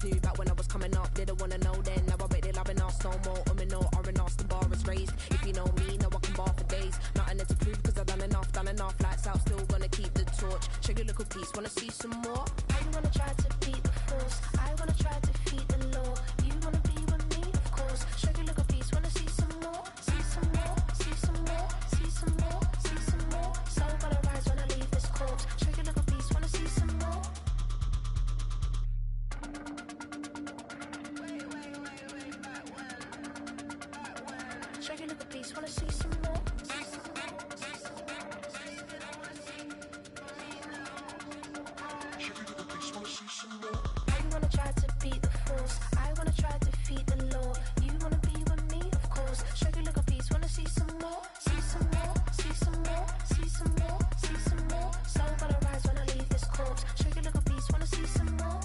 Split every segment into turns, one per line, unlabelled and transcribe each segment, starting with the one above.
always knew back when I was coming up. Didn't wanna know then, now I bet they're loving us no more. No, R&R's the bar is raised. If you know me, now I can bar for days. Nothing there to prove, cause I've done enough. Lights out, still gonna keep the torch. Check your little piece, wanna see some more?
I wanna try to beat the force. I wanna try to defeat the law. You wanna be with me, of course. Check your little piece, wanna see some more? See some more, see some more, see some more, see some more. So gonna rise when I leave this corpse. Check your little piece, wanna see some more? Check your little piece, wanna see some more? I wanna try to beat the force. I wanna try to defeat the law. You wanna be with me, of course. Check your little piece, wanna see some more? See some more, see some more, see some more, see some more. So gonna rise when I leave this corpse. Check your little piece, wanna see some more?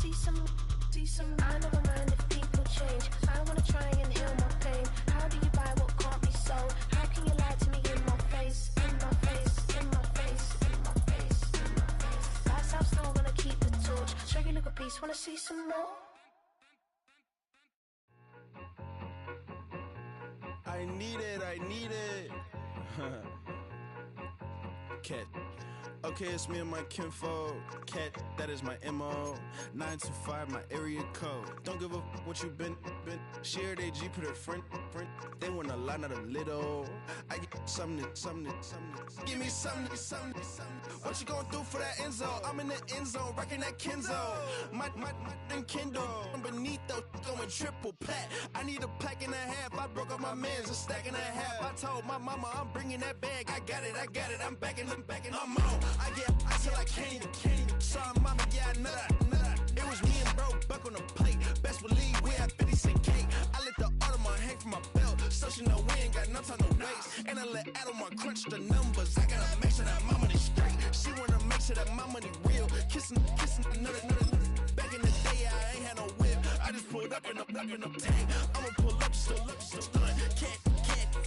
See some, see some. I never mind if people change. I wanna try and heal my pain. How do you buy what can't be sold? How can you lie to me in my face? In my face, in my face, in my face, in my face. That's how still gonna keep the torch. Check your little piece, wanna see some more?
I need it. Cat. Okay, it's me and my kinfolk. Cat, that is my MO. 925, my area code. Don't give a what you been. Shared AG, put her friend. They want a lot, not a little. I get something. Give me something. What you gonna do for that Enzo? I'm in the end zone, rocking that Kenzo. My Kindle. Beneath though, going triple plat. I need a pack and a half. I broke up my mans, a stack and a half. I told my mama I'm bringing that bag. I got it. I'm backing, I'm on. I till I can't. Sorry, mama, yeah, I know that. It was me and bro, buck on the plate. Best believe we had 50 cent cake. I let the Audemars hang from my belt, so she know we ain't got no time to waste. And I let Audemars crunch the numbers. I gotta make sure that my money straight. She wanna make sure that my money real. Kissing another. Back in the day, I ain't had no whip. I just pulled up in the tank. I'ma pull up just to stun. Can't,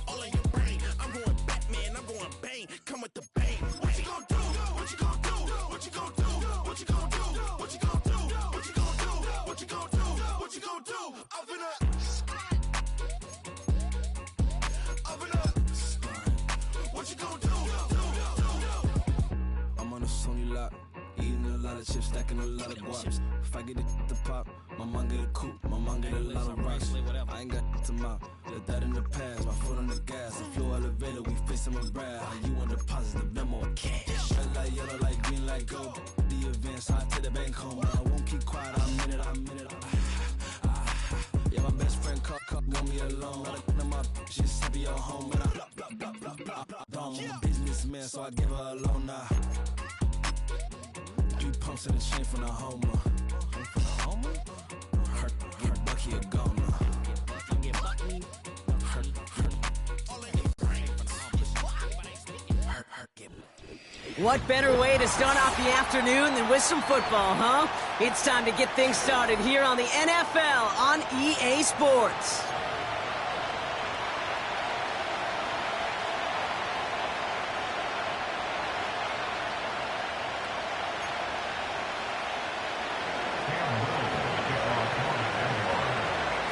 all in your brain. I'm going Batman, I'm going bang. Come with the bang. What you gonna do? What you gonna do? What you gonna do? What you gonna do? What you gonna do? What you gonna do? What you gonna do? What you gonna do? Open up. What you gonna do?
I'm on a Sony lot, eating a lot of chips, stacking a lot of guaps. If I get it to pop, my mom get a coupe, my mom get a lot of rocks. I ain't got to mouth, let that in the past. My foot on the gas, the floor elevator, we face them and brad. How you want deposit the memo or cash? Red like yellow, like green, like gold. The events, I take the bank home, but I won't keep quiet. I'm in it. Yeah, my best friend called, want me alone. I my she's happy your home, but I I'm a businessman, so I give her a loan now. 3 pumps in the chain from the Homer. Her Bucky a goner.
What better way to start off the afternoon than with some football, huh? It's time to get things started here on the NFL on EA Sports.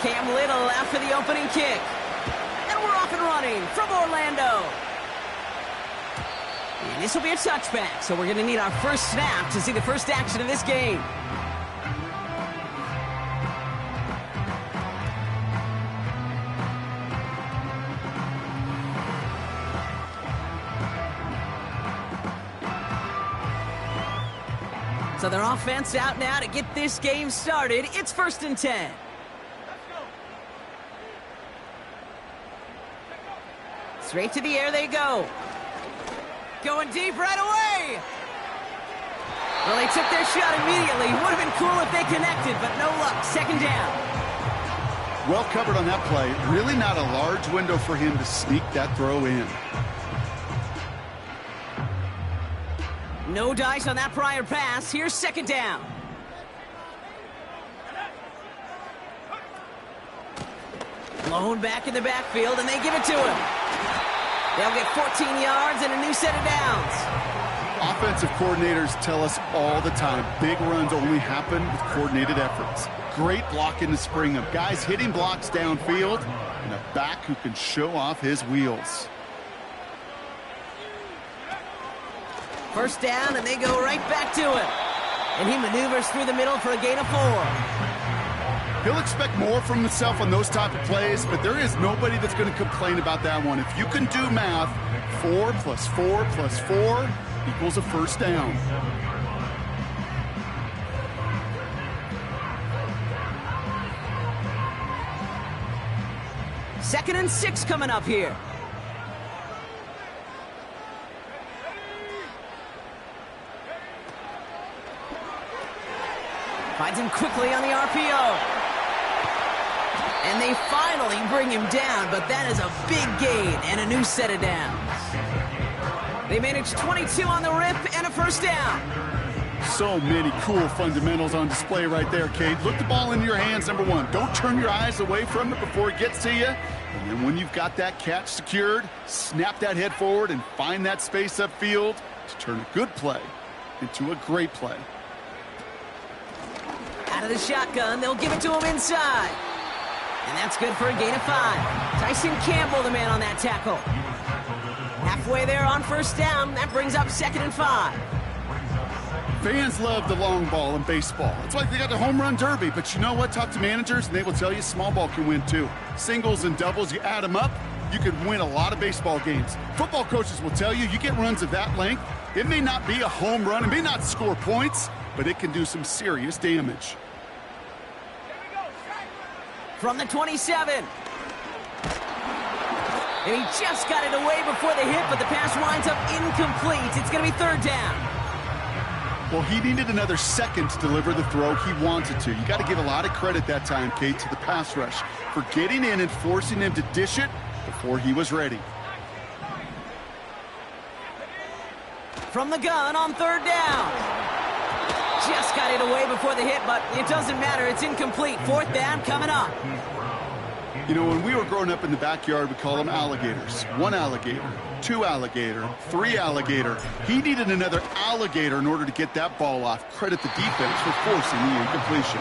Cam Little after the opening kick. And we're off and running from Orlando. And this will be a touchback, so we're going to need our first snap to see the first action of this game. So their offense out now to get this game started. It's 1st and 10. Straight to the air they go. Going deep right away. Well, they took their shot immediately. Would have been cool if they connected, but no luck. 2nd down.
Well covered on that play. Really not a large window for him to sneak that throw in.
No dice on that prior pass. Here's 2nd down. Blown back in the backfield, and they give it to him. They'll get 14 yards and a new set of downs.
Offensive coordinators tell us all the time, big runs only happen with coordinated efforts. Great block in the spring of guys hitting blocks downfield and a back who can show off his wheels.
First down, and they go right back to it. And he maneuvers through the middle for a gain of 4.
He'll expect more from himself on those type of plays, but there is nobody that's going to complain about that one. If you can do math, 4 plus 4 plus 4 equals a first down.
Second and 6 coming up here. Finds him quickly on the RPO. And they finally bring him down, but that is a big gain and a new set of downs. They managed 22 on the rip and a first down.
So many cool fundamentals on display right there, Kate. Look the ball into your hands, number one. Don't turn your eyes away from it before it gets to you. And then when you've got that catch secured, snap that head forward and find that space upfield to turn a good play into a great play.
Out of the shotgun, they'll give it to him inside. And that's good for a gain of 5. Tyson Campbell, the man on that tackle. Halfway there on first down, that brings up 2nd and 5.
Fans love the long ball in baseball. It's like they got the home run derby, but you know what? Talk to managers, and they will tell you small ball can win too. Singles and doubles, you add them up, you could win a lot of baseball games. Football coaches will tell you, you get runs of that length, it may not be a home run, it may not score points, but it can do some serious damage.
From the 27. And he just got it away before the hit, but the pass winds up incomplete. It's going to be 3rd down.
Well, he needed another second to deliver the throw he wanted to. You got to give a lot of credit that time, Kate, to the pass rush for getting in and forcing him to dish it before he was ready.
From the gun on 3rd down. Just got it away before the hit, but it doesn't matter. It's incomplete. 4th down coming up.
You know, when we were growing up in the backyard, we call them alligators. 1 alligator, 2 alligator, 3 alligator. He needed another alligator in order to get that ball off. Credit the defense for forcing the incompletion.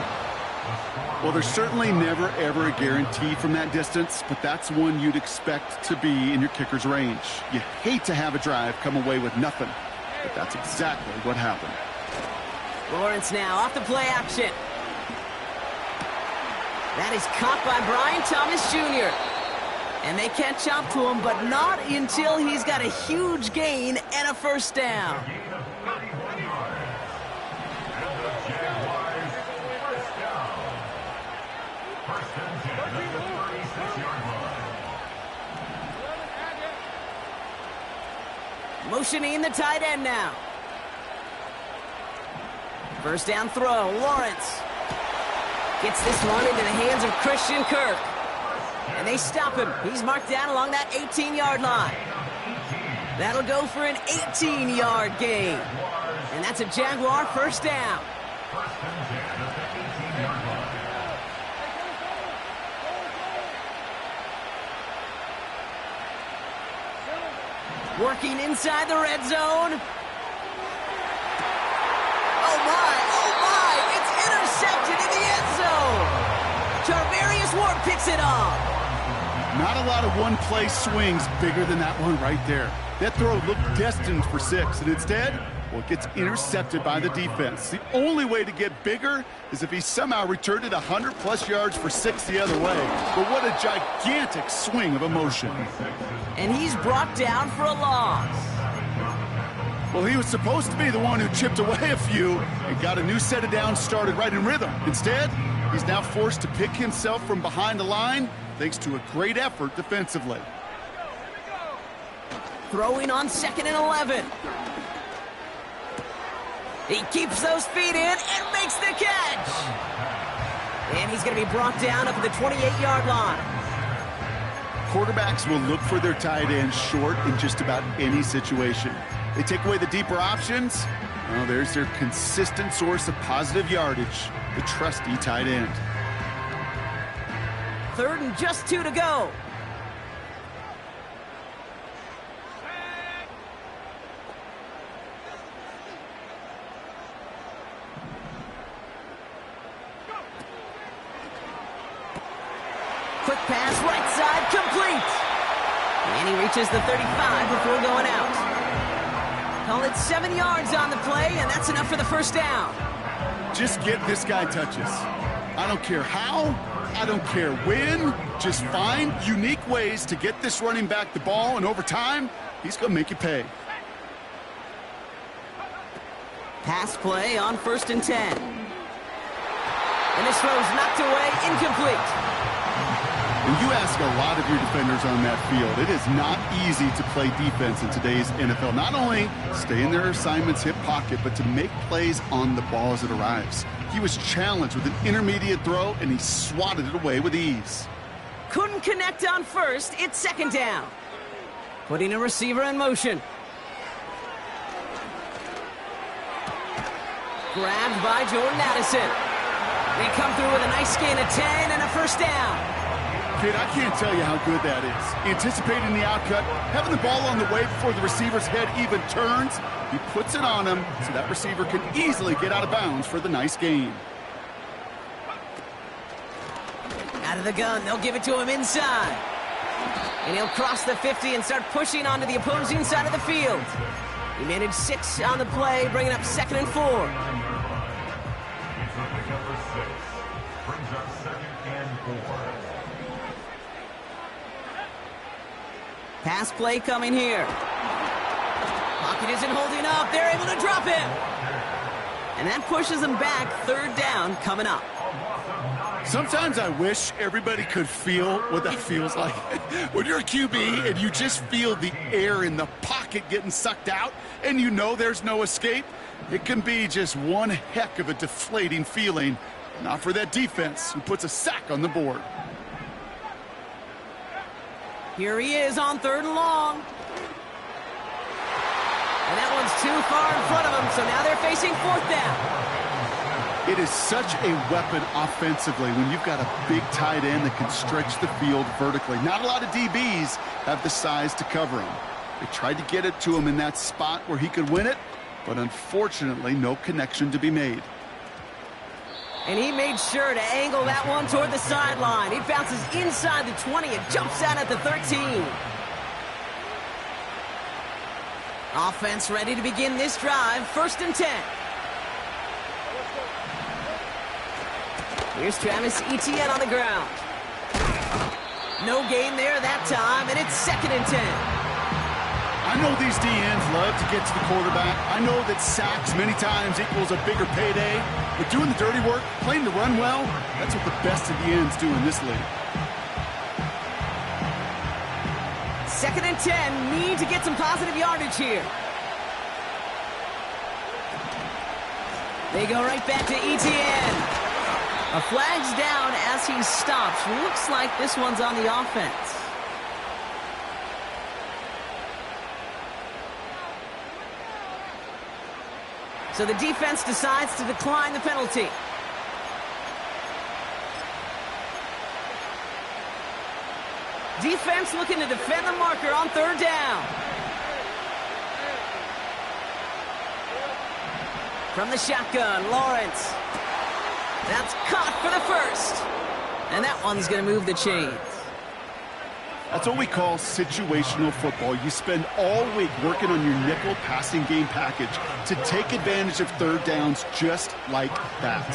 Well, there's certainly never, ever a guarantee from that distance, but that's one you'd expect to be in your kicker's range. You hate to have a drive come away with nothing, but that's exactly what happened.
Lawrence now off the play action. That is caught by Brian Thomas Jr. And they catch up to him, but not until he's got a huge gain and a first down. Motioning the tight end now. First down throw, Lawrence. Gets this one into the hands of Christian Kirk. And they stop him. He's marked down along that 18-yard line. That'll go for an 18-yard gain. And that's a Jaguar first down. Working inside the red zone. Oh my, it's intercepted in the end zone. Charvarius Ward picks it off.
Not a lot of one-play swings bigger than that one right there. That throw looked destined for 6, and instead, well, it gets intercepted by the defense. The only way to get bigger is if he somehow returned it 100-plus yards for 6 the other way. But what a gigantic swing of emotion.
And he's brought down for a loss.
Well, he was supposed to be the one who chipped away a few and got a new set of downs started right in rhythm. Instead, he's now forced to pick himself from behind the line thanks to a great effort defensively.
Throwing on 2nd and 11. He keeps those feet in and makes the catch. And he's going to be brought down up at the 28-yard line.
Quarterbacks will look for their tight end short in just about any situation. They take away the deeper options. Well, there's their consistent source of positive yardage, the trusty tight end.
3rd and just 2 to go. pass, right side, complete. And he reaches the 35 before going out. Call it 7 yards on the play, and that's enough for the first down.
Just get this guy touches. I don't care how, I don't care when. Just find unique ways to get this running back the ball, and over time, he's going to make you pay.
Pass play on 1st and 10. And this throw's knocked away, incomplete.
When you ask a lot of your defenders on that field, it is not easy to play defense in today's NFL. Not only stay in their assignment's hip pocket, but to make plays on the ball as it arrives. He was challenged with an intermediate throw, and he swatted it away with ease.
Couldn't connect on 1st, it's 2nd down. Putting a receiver in motion. Grabbed by Jordan Addison. They come through with a nice gain of 10 and a 1st down.
Kid, I can't tell you how good that is. Anticipating the outcut, having the ball on the way before the receiver's head even turns. He puts it on him so that receiver can easily get out of bounds for the nice gain.
Out of the gun, they'll give it to him inside. And he'll cross the 50 and start pushing onto the opposing side of the field. He managed 6 on the play, bringing up 2nd and 4. Pass play coming here. Pocket isn't holding up. They're able to drop him. And that pushes them back. 3rd down coming up.
Sometimes I wish everybody could feel what that feels like. When you're a QB and you just feel the air in the pocket getting sucked out and you know there's no escape, it can be just one heck of a deflating feeling. Not for that defense who puts a sack on the board.
Here he is on 3rd and long. And that one's too far in front of him, so now they're facing 4th down.
It is such a weapon offensively when you've got a big tight end that can stretch the field vertically. Not a lot of DBs have the size to cover him. They tried to get it to him in that spot where he could win it, but unfortunately, no connection to be made.
And he made sure to angle that one toward the sideline. He bounces inside the 20 and jumps out at the 13. Offense ready to begin this drive. 1st and 10. Here's Travis Etienne on the ground. No gain there that time, and it's 2nd and 10.
I know these DNs love to get to the quarterback. I know that sacks many times equals a bigger payday. But doing the dirty work, playing the run well, that's what the best of the ends do in this league.
2nd and 10, need to get some positive yardage here. They go right back to Etienne. A flag's down as he stops. Looks like this one's on the offense. So the defense decides to decline the penalty. Defense looking to defend the marker on 3rd down. From the shotgun, Lawrence. That's caught for the 1st. And that one's going to move the chains.
That's what we call situational football. You spend all week working on your nickel passing game package to take advantage of 3rd downs just like that.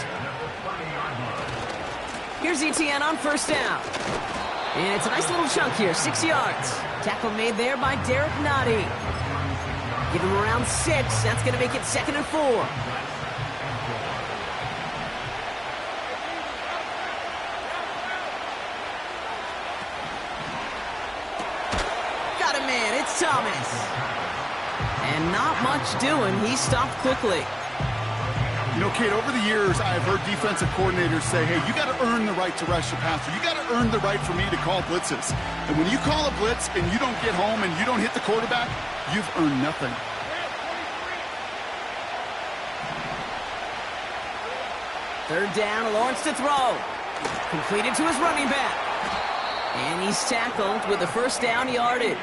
Here's Etienne on 1st down. And it's a nice little chunk here, 6 yards. Tackle made there by Derek Nottie. Give him around 6. That's going to make it 2nd and 4. Thomas. And not much doing. He stopped quickly.
You know, Kate, over the years, I've heard defensive coordinators say, hey, you got to earn the right to rush the passer. You got to earn the right for me to call blitzes. And when you call a blitz and you don't get home and you don't hit the quarterback, you've earned nothing.
Third down, Lawrence to throw. Completed to his running back. And he's tackled with the 1st down yardage.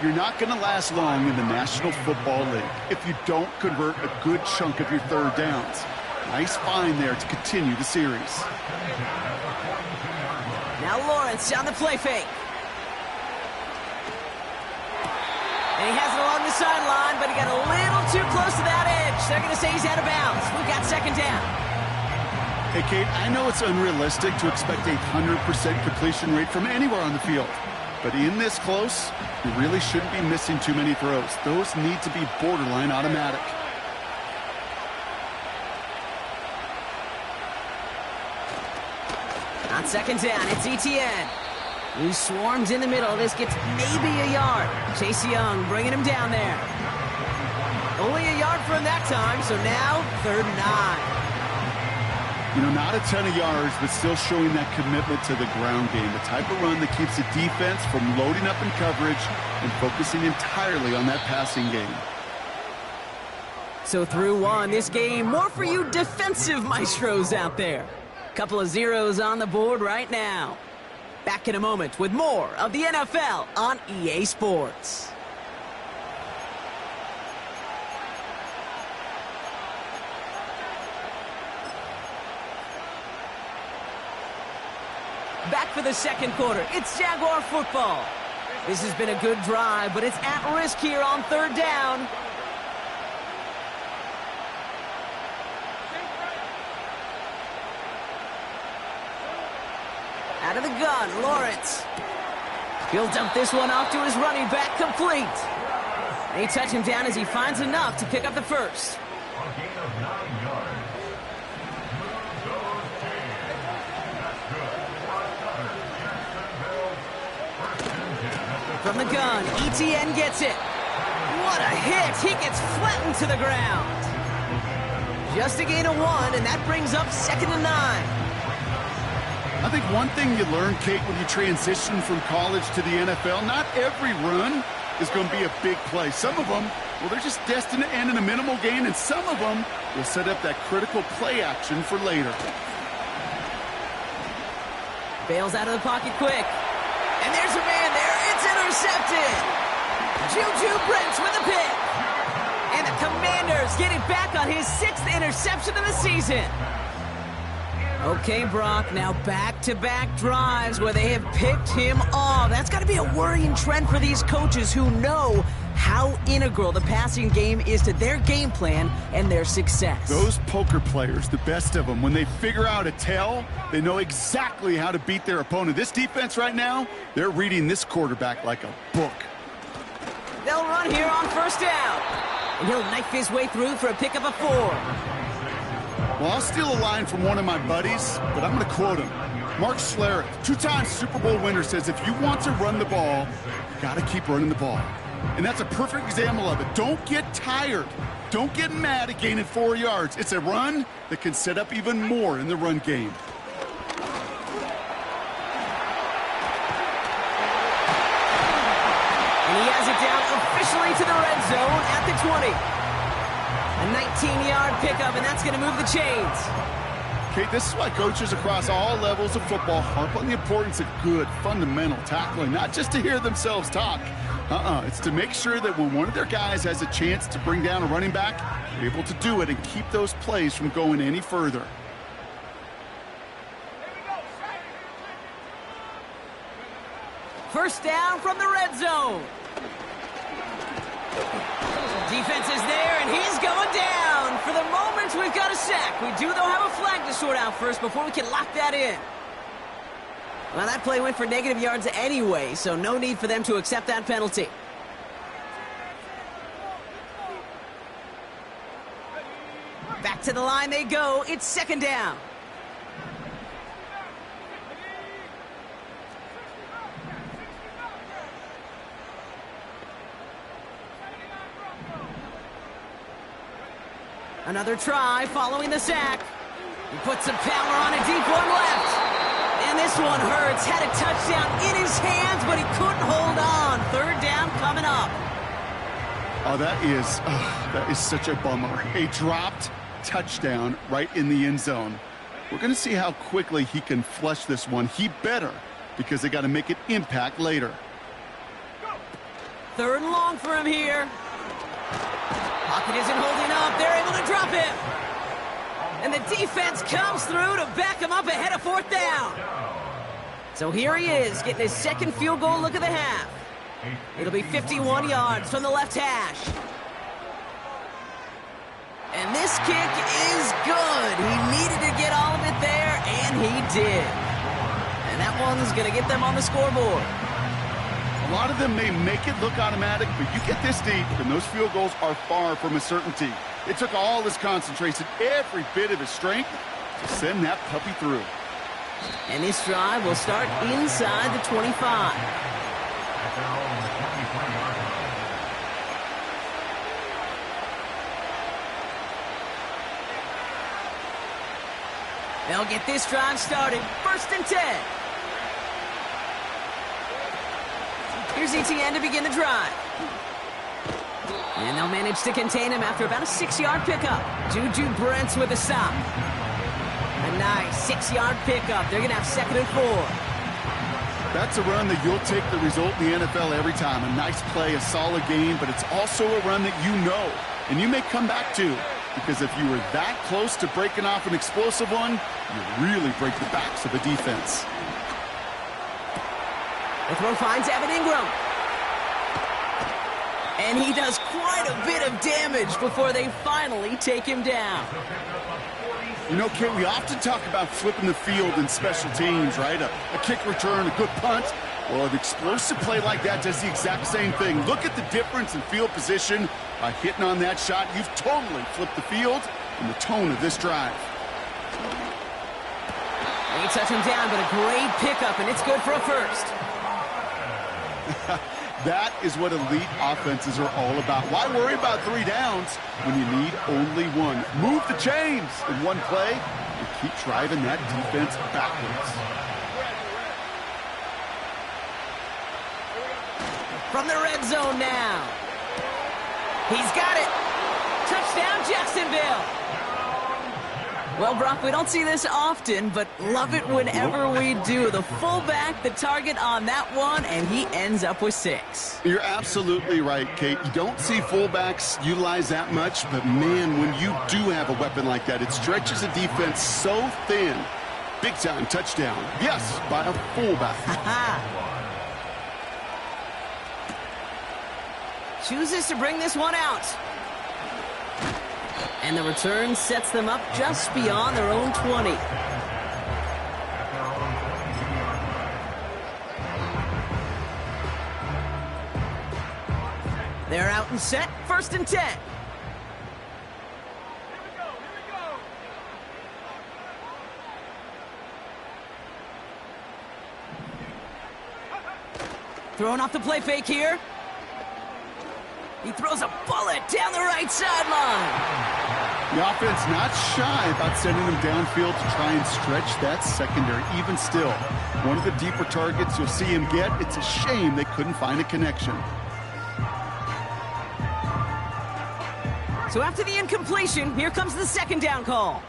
You're not going to last long in the National Football League if you don't convert a good chunk of your 3rd downs. Nice find there to continue the series.
Now Lawrence on the play fake. And he has it along the sideline, but he got a little too close to that edge. They're going to say he's out of bounds. We've got second down.
Hey, Kate, I know it's unrealistic to expect a 100% completion rate from anywhere on the field. But in this close, you really shouldn't be missing too many throws. Those need to be borderline automatic.
On second down, it's Etienne. He swarms in the middle. This gets maybe a yard. Chase Young bringing him down there. Only a yard for him that time, so now 3rd and 9.
You know, not a ton of yards, but still showing that commitment to the ground game. The type of run that keeps the defense from loading up in coverage and focusing entirely on that passing game.
So through one, this game, more for you defensive maestros out there. Couple of zeros on the board right now. Back in a moment with more of the NFL on EA Sports. Back for the second quarter. It's Jaguar football. This has been a good drive, but it's at risk here on 3rd down. Out of the gun, Lawrence. He'll dump this one off to his running back, complete. They touch him down as he finds enough to pick up the first. From the gun, Etienne gets it. What a hit! He gets flattened to the ground. Just a gain of 1, and that brings up 2nd and 9.
I think one thing you learn, Kate, when you transition from college to the NFL, not every run is going to be a big play. Some of them, well, they're just destined to end in a minimal gain, and some of them will set up that critical play action for later.
Bails out of the pocket quick. And there's a man there. It's intercepted. Juju Brents with a pick. And the Commanders get it back on his 6th interception of the season. Okay, Brock, now back-to-back drives where they have picked him off. That's got to be a worrying trend for these coaches who know how integral the passing game is to their game plan and their success.
Those poker players, the best of them, when they figure out a tell, they know exactly how to beat their opponent. This defense right now, they're reading this quarterback like a book.
They'll run here on 1st down. And he'll knife his way through for a pickup of 4.
Well, I'll steal a line from one of my buddies, but I'm going to quote him. Mark Schlereth, 2-time Super Bowl winner, says if you want to run the ball, you got to keep running the ball. And that's a perfect example of it. Don't get tired. Don't get mad at gaining 4 yards. It's a run that can set up even more in the run game.
And he has it down officially to the red zone at the 20. A 19-yard pickup, and that's going to move the chains.
Kate, this is why coaches across all levels of football harp on the importance of good, fundamental tackling, not just to hear themselves talk. It's to make sure that when one of their guys has a chance to bring down a running back, they're able to do it and keep those plays from going any further.
First down from the red zone. Defense is there, and he's going down. For the moment, we've got a sack. We do, though, have a flag to sort out first before we can lock that in. Well, that play went for negative yards anyway, so no need for them to accept that penalty. Back to the line they go. It's 2nd down. Another try following the sack. He puts some power on a deep one left. And this one hurts. Had a touchdown in his hands, but he couldn't hold on. 3rd down coming up.
Oh, that is such a bummer. A dropped touchdown right in the end zone. We're going to see how quickly he can flush this one. He better, because they got to make an impact later.
3rd and long for him here. Pocket isn't holding up. They're able to drop him. And the defense comes through to back him up ahead of 4th down. So here he is, getting his second field goal look of the half. It'll be 51 yards from the left hash. And this kick is good. He needed to get all of it there, and he did. And that one's going to get them on the scoreboard.
A lot of them may make it look automatic, but you get this deep, and those field goals are far from a certainty. It took all his concentration, every bit of his strength, to send that puppy through.
And this drive will start inside the 25. They'll get this drive started. 1st and 10. Here's ETN to begin the drive. And they'll manage to contain him after about a 6-yard pickup. Juju Brents with a stop. A nice 6-yard pickup. They're going to have 2nd and 4.
That's a run that you'll take the result in the NFL every time. A nice play, a solid game, but it's also a run that you know, and you may come back to. Because if you were that close to breaking off an explosive one, you really break the backs of the defense.
The throw finds Evan Ingram. And he does quite a bit of damage before they finally take him down.
You know, Kate, we often talk about flipping the field in special teams, right? A kick return, a good punt. Well, an explosive play like that does the exact same thing. Look at the difference in field position. By hitting on that shot, you've totally flipped the field and the tone of this drive.
They touch him down, but a great pickup, and it's good for a first.
That is what elite offenses are all about. Why worry about 3 downs when you need only 1? Move the chains in one play and keep driving that defense backwards.
From the red zone now. He's got it. Touchdown, Jacksonville. Well, Brock, we don't see this often, but love it whenever we do. The fullback, the target on that one, and he ends up with 6.
You're absolutely right, Kate. You don't see fullbacks utilize that much, but man, when you do have a weapon like that, it stretches the defense so thin. Big-time touchdown. Yes, by a fullback.
Chooses to bring this one out. And the return sets them up just beyond their own 20. They're out and set. 1st and 10. Throwing off the play fake here. He throws a bullet down the right sideline.
The offense not shy about sending them downfield to try and stretch that secondary. Even still, one of the deeper targets you'll see him get. It's a shame they couldn't find a connection.
So after the incompletion, here comes the 2nd down call.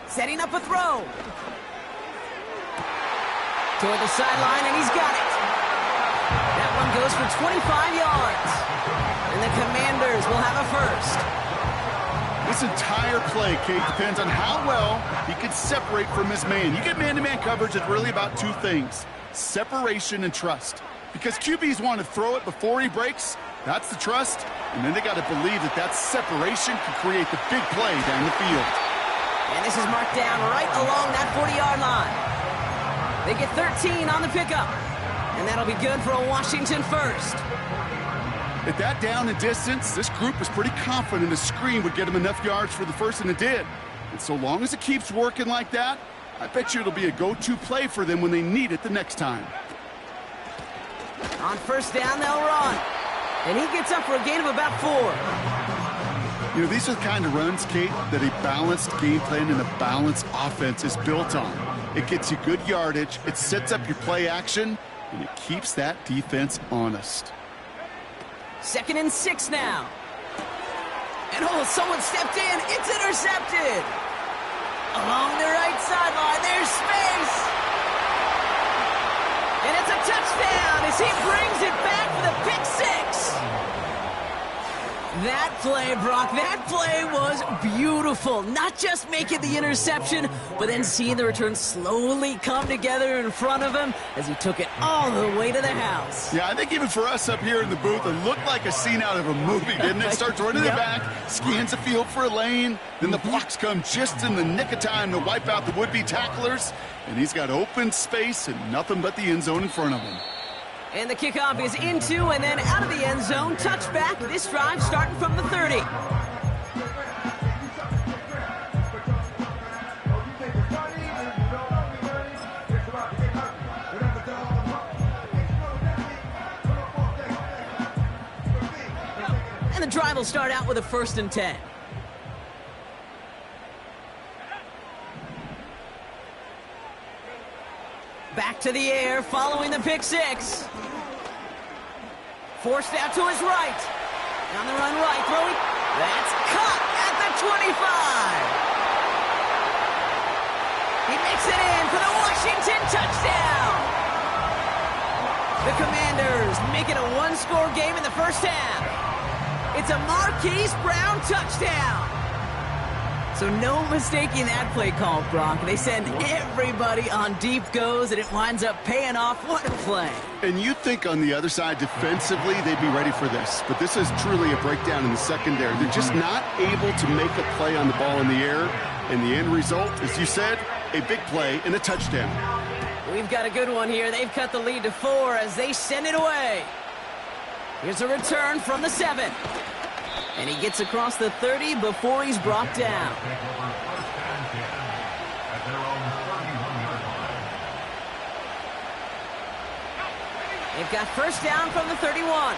Setting up a throw. Toward the sideline, and he's got it. That one goes for 25 yards. And the Commanders will have a first.
This entire play, Kate, depends on how well he can separate from his man. You get man-to-man coverage, it's really about 2 things. Separation and trust. Because QBs want to throw it before he breaks. That's the trust. And then they got to believe that that separation can create the big play down the field.
And this is marked down right along that 40-yard line. They get 13 on the pickup. And that'll be good for a Washington first.
At that down and distance, this group was pretty confident a screen would get them enough yards for the first, and it did. And so long as it keeps working like that, I bet you it'll be a go-to play for them when they need it the next time.
On 1st down, they'll run. And he gets up for a gain of about 4.
You know, these are the kind of runs, Kate, that a balanced game plan and a balanced offense is built on. It gets you good yardage, it sets up your play action, and it keeps that defense honest.
2nd and 6 now. And someone stepped in. It's intercepted. Along the right sideline, there's space. And it's a touchdown as he brings it back for the pick 6. That play, Brock, that play was beautiful. Not just making the interception, but then seeing the return slowly come together in front of him as he took it all the way to the house.
Yeah, I think even for us up here in the booth, it looked like a scene out of a movie, didn't it? Starts running the back, scans the field for a lane, then the blocks come just in the nick of time to wipe out the would-be tacklers, and he's got open space and nothing but the end zone in front of him.
And the kickoff is into and then out of the end zone. Touchback. This drive starting from the 30. And the drive will start out with a 1st and 10. Back to the air, following the pick 6. Forced out to his right. On the run right, throwing. That's caught at the 25. He makes it in for the Washington touchdown. The Commanders make it a one-score game in the first half. It's a Marquise Brown touchdown. So no mistaking that play call, Brock. They send everybody on deep goes, and it winds up paying off. What a play.
And you'd think on the other side, defensively, they'd be ready for this. But this is truly a breakdown in the secondary. They're just not able to make a play on the ball in the air. And the end result, as you said, a big play and a touchdown.
We've got a good one here. They've cut the lead to 4 as they send it away. Here's a return from the 7. And he gets across the 30 before he's brought down. They've got first down from the 31.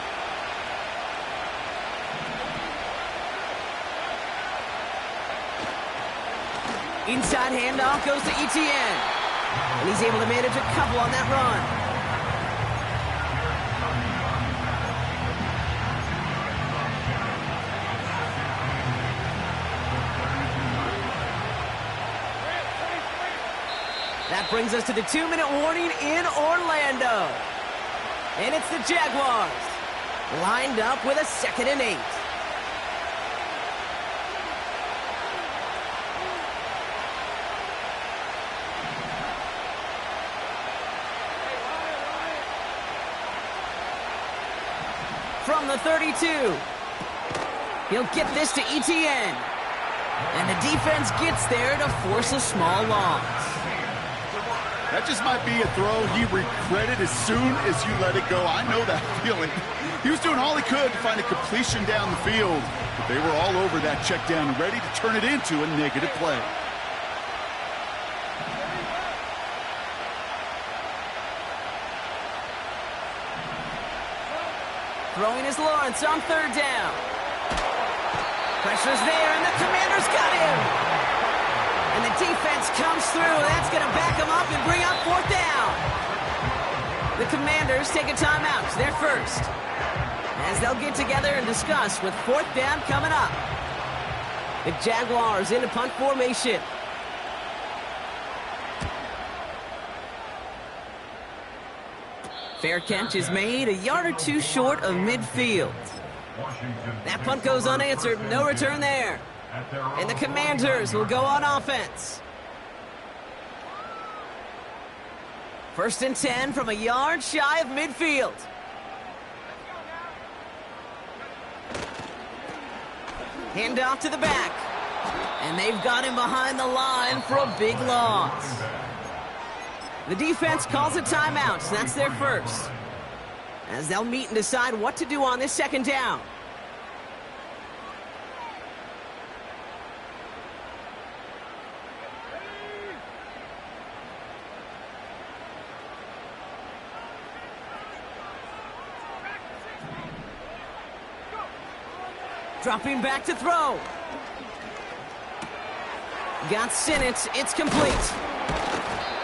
Inside handoff goes to Etienne. And he's able to manage a couple on that run. That brings us to the 2-minute warning in Orlando. And it's the Jaguars lined up with a 2nd and 8. From the 32. He'll get this to Etienne. And the defense gets there to force a small loss.
That just might be a throw he regretted as soon as you let it go. I know that feeling. He was doing all he could to find a completion down the field, but they were all over that check down, ready to turn it into a negative play.
Throwing is Lawrence on 3rd down. Pressure's there, and the Commanders got him. And the defense comes through. That's going to back them up and bring up 4th down. The Commanders take a timeout. It's their first. As they'll get together and discuss with 4th down coming up. The Jaguars into punt formation. Fair catch is made a yard or 2 short of midfield. That punt goes unanswered. No return there. And the Commanders will go on offense. 1st and 10 from a yard shy of midfield. Hand off to the back. And they've got him behind the line for a big loss. The defense calls a timeout, so that's their first. As they'll meet and decide what to do on this 2nd down. Dropping back to throw. Got Sinnott. It's complete.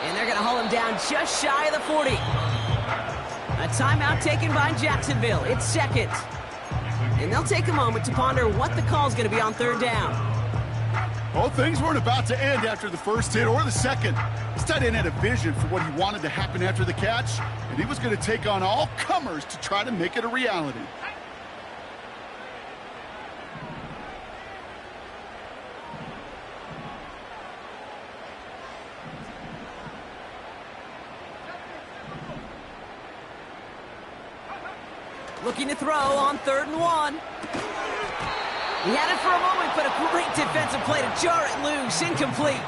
And they're going to haul him down just shy of the 40. A timeout taken by Jacksonville. It's 2nd. And they'll take a moment to ponder what the call is going to be on 3rd down.
Well, things weren't about to end after the first hit or the second. This tight end had a vision for what he wanted to happen after the catch, and he was going to take on all comers to try to make it a reality.
Looking to throw on 3rd and 1. He had it for a moment, but a great defensive play to jar it loose. Incomplete.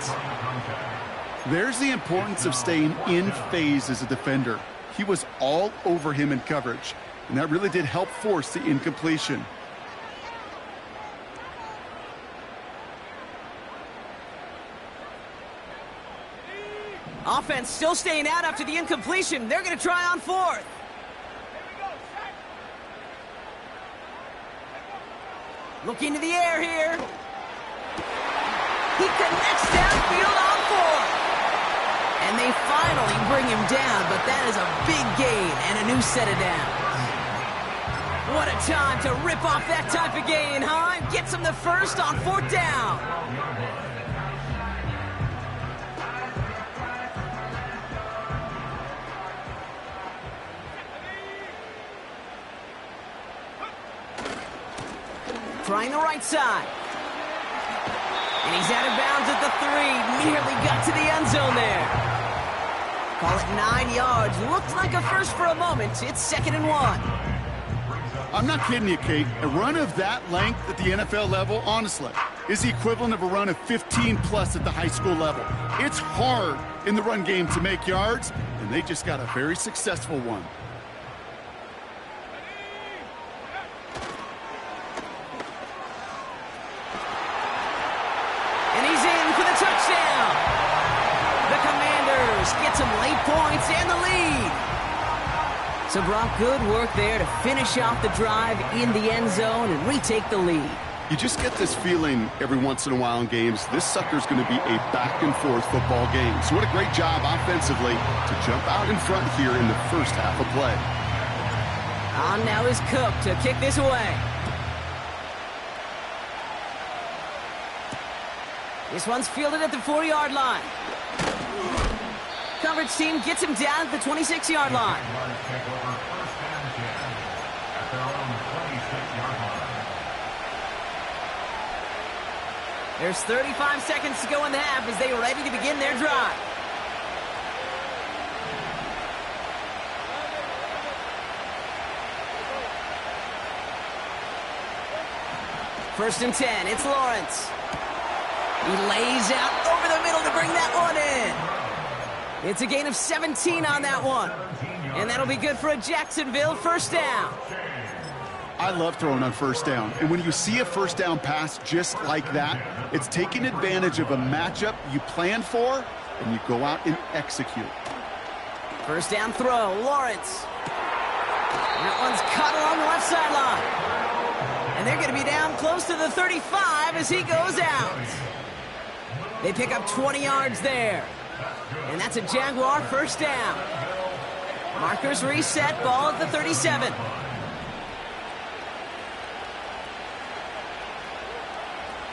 There's the importance of staying in phase as a defender. He was all over him in coverage, and that really did help force the incompletion.
Offense still staying out after the incompletion. They're going to try on 4th. Looking to the air here. He connects downfield on 4th. And they finally bring him down, but that is a big gain and a new set of downs. What a time to rip off that type of gain, huh? Gets him the first on 4th down. Trying the right side. And he's out of bounds at the 3. Nearly got to the end zone there. Call it 9 yards. Looked like a first for a moment. It's 2nd and 1.
I'm not kidding you, Kate. A run of that length at the NFL level, honestly, is the equivalent of a run of 15-plus at the high school level. It's hard in the run game to make yards, and they just got a very successful one.
Get some late points and the lead. So Brock, good work there to finish off the drive in the end zone and retake the lead.
You just get this feeling every once in a while in games, this sucker's going to be a back-and-forth football game. So what a great job offensively to jump out in front here in the first half of play.
On now is Cook to kick this away. This one's fielded at the 4-yard line. Coverage team gets him down at the 26-yard line. There's 35 seconds to go in the half as they are ready to begin their drive. First and 10, it's Lawrence. He lays out over the middle to bring that one in. It's a gain of 17 on that one. And that'll be good for a Jacksonville first down.
I love throwing on first down. And when you see a first down pass just like that, it's taking advantage of a matchup you plan for, and you go out and execute.
First down throw, Lawrence. That one's caught along the left sideline. And they're going to be down close to the 35 as he goes out. They pick up 20 yards there. And that's a Jaguar first down. Markers reset, ball at the 37.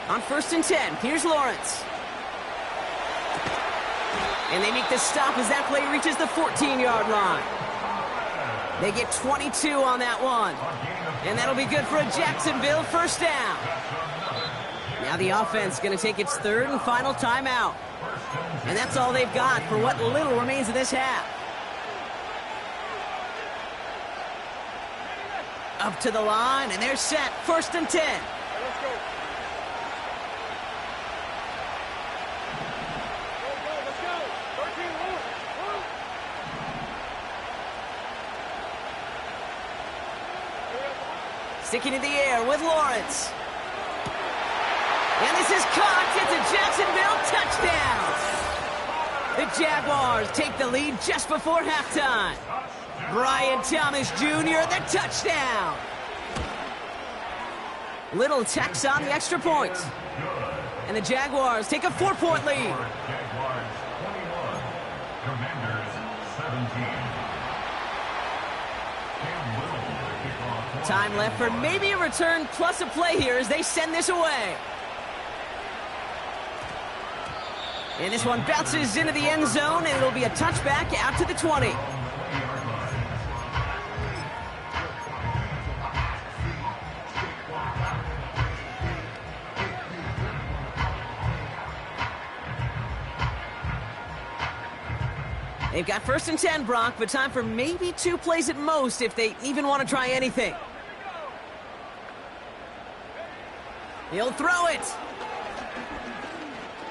On first and 10, here's Lawrence. And they make the stop as that play reaches the 14-yard line. They get 22 on that one. And that'll be good for a Jacksonville first down. Now the offense going to take its third and final timeout. And that's all they've got for what little remains of this half. Up to the line, and they're set. First and 10. Sticking in the air with Lawrence. And this is caught. It's a Jacksonville touchdown. The Jaguars take the lead just before halftime. Brian Thomas Jr., the touchdown. Little tax on the extra point. And the Jaguars take a 4-point lead. Time left for maybe a return plus a play here as they send this away. And this one bounces into the end zone, and it'll be a touchback out to the 20. They've got 1st and 10, Brock, but time for maybe 2 plays at most if they even want to try anything. He'll throw it.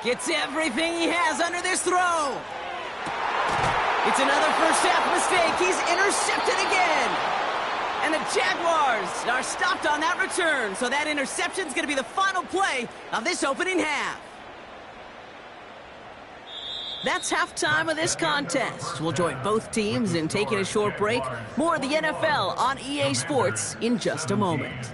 Gets everything he has under this throw. It's another first half mistake. He's intercepted again. And the Jaguars are stopped on that return, so that interception's going to be the final play of this opening half. That's halftime of this contest. We'll join both teams in taking a short break. More of the NFL on EA Sports in just a moment.